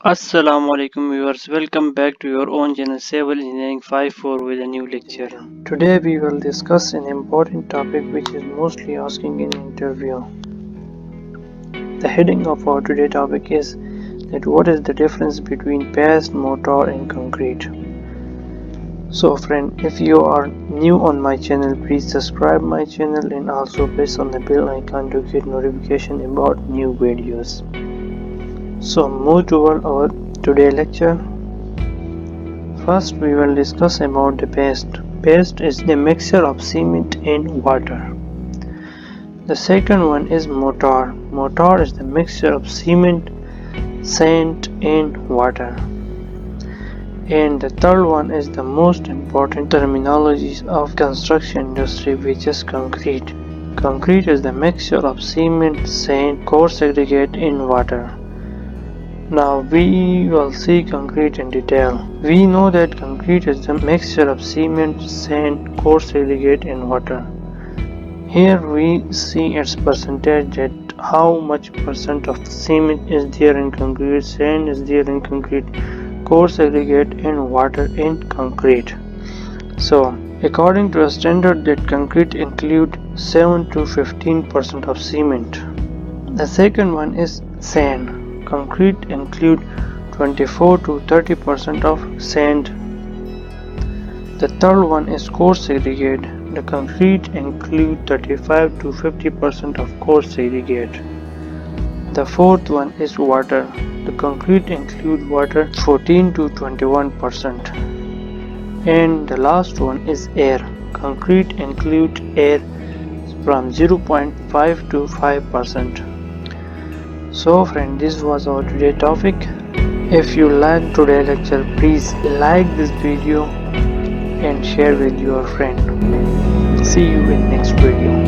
Assalamu alaikum viewers, welcome back to your own channel Civil Engineering 54 with a new lecture. Today we will discuss an important topic which is mostly asking in interview. The heading of our today topic is that what is the difference between paste, mortar and concrete. So friend, if you are new on my channel, please subscribe my channel and also press on the bell icon to get notification about new videos. So move toward our today lecture. First, we will discuss about the paste. Paste is the mixture of cement and water. The second one is mortar. Mortar is the mixture of cement, sand, and water. And the third one is the most important terminology of construction industry, which is concrete. Concrete is the mixture of cement, sand, coarse aggregate, and water. Now we will see concrete in detail. We know that concrete is the mixture of cement, sand, coarse aggregate and water. Here we see its percentage, that how much percent of cement is there in concrete, sand is there in concrete, coarse aggregate and water in concrete. So according to a standard that concrete include 7 to 15% of cement. The second one is sand. Concrete include 24 to 30% of sand. The third one is coarse aggregate. The concrete include 35 to 50% of coarse aggregate. The fourth one is water. The concrete include water 14 to 21%. And the last one is air. Concrete include air from 0.5 to 5%. So friend, this was our today topic. If you like today's lecture, please like this video and share with your friend. See you in next video.